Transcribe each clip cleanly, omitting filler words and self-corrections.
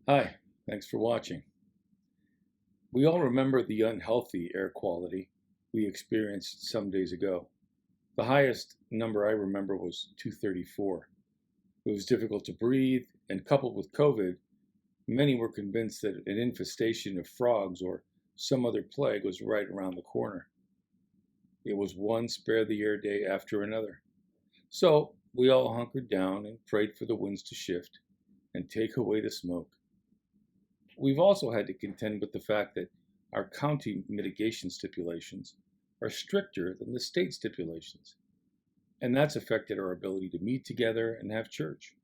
Hi, thanks for watching. We all remember the unhealthy air quality we experienced some days ago. The highest number I remember was 234. It was difficult to breathe, and coupled with COVID, many were convinced that an infestation of frogs or some other plague was right around the corner. It was one spare the air day after another. So we all hunkered down and prayed for the winds to shift and take away the smoke. We've also had to contend with the fact that our county mitigation stipulations are stricter than the state stipulations, and that's affected our ability to meet together and have church.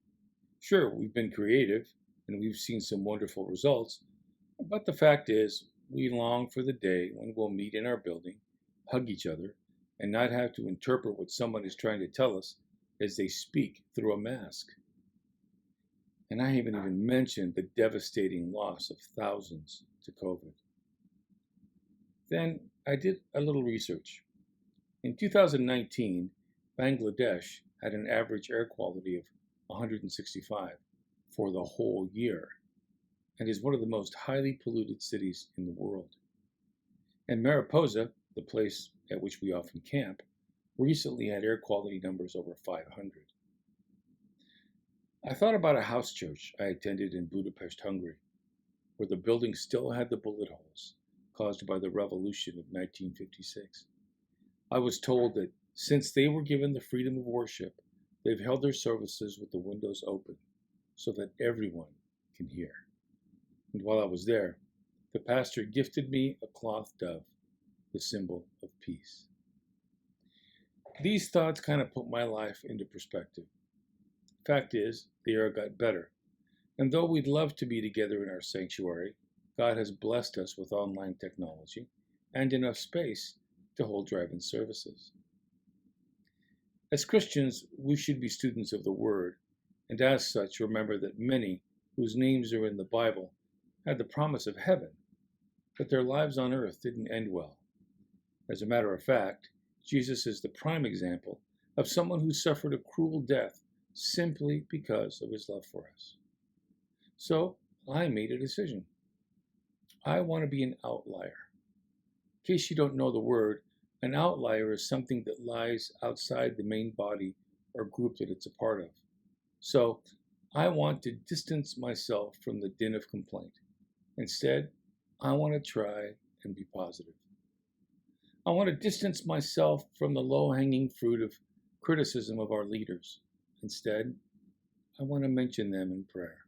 Sure, we've been creative and we've seen some wonderful results, but the fact is, we long for the day when we'll meet in our building, hug each other, and not have to interpret what someone is trying to tell us as they speak through a mask. And I haven't even mentioned the devastating loss of thousands to COVID. Then I did a little research. In 2019, Bangladesh had an average air quality of 165 for the whole year and is one of the most highly polluted cities in the world. And Mariposa, the place at which we often camp, recently had air quality numbers over 500. I thought about a house church I attended in Budapest, Hungary, where the building still had the bullet holes caused by the revolution of 1956. I was told that since they were given the freedom of worship, they've held their services with the windows open so that everyone can hear. And while I was there, the pastor gifted me a cloth dove, the symbol of peace. These thoughts kind of put my life into perspective. Fact is, the air got better. And though we'd love to be together in our sanctuary, God has blessed us with online technology and enough space to hold drive-in services. As Christians, we should be students of the Word, and as such, remember that many whose names are in the Bible had the promise of heaven, but their lives on earth didn't end well. As a matter of fact, Jesus is the prime example of someone who suffered a cruel death simply because of his love for us. So I made a decision. I want to be an outlier. In case you don't know the word, an outlier is something that lies outside the main body or group that it's a part of. So I want to distance myself from the din of complaint. Instead, I want to try and be positive. I want to distance myself from the low-hanging fruit of criticism of our leaders. Instead, I want to mention them in prayer.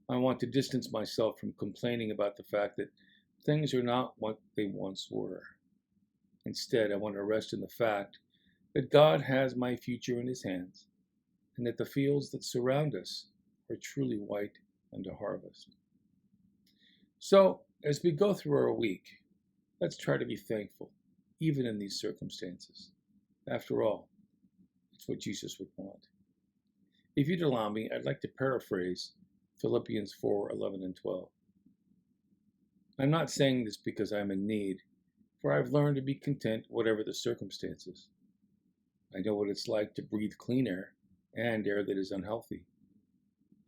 I want to distance myself from complaining about the fact that things are not what they once were. Instead, I want to rest in the fact that God has my future in his hands and that the fields that surround us are truly white unto harvest. So, as we go through our week, let's try to be thankful, even in these circumstances. After all, it's what Jesus would want. If you'd allow me, I'd like to paraphrase Philippians 4:11 and 12. I'm not saying this because I'm in need, for I've learned to be content whatever the circumstances. I know what it's like to breathe clean air and air that is unhealthy.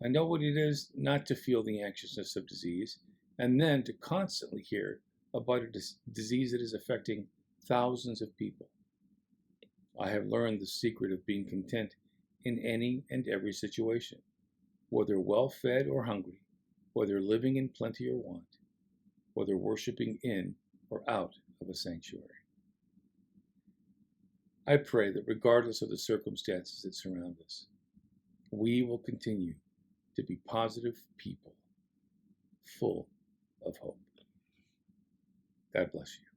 I know what it is not to feel the anxiousness of disease and then to constantly hear about a disease that is affecting thousands of people. I have learned the secret of being content in any and every situation, whether well-fed or hungry, whether living in plenty or want, whether worshiping in or out of a sanctuary. I pray that regardless of the circumstances that surround us, we will continue to be positive people, full of hope. God bless you.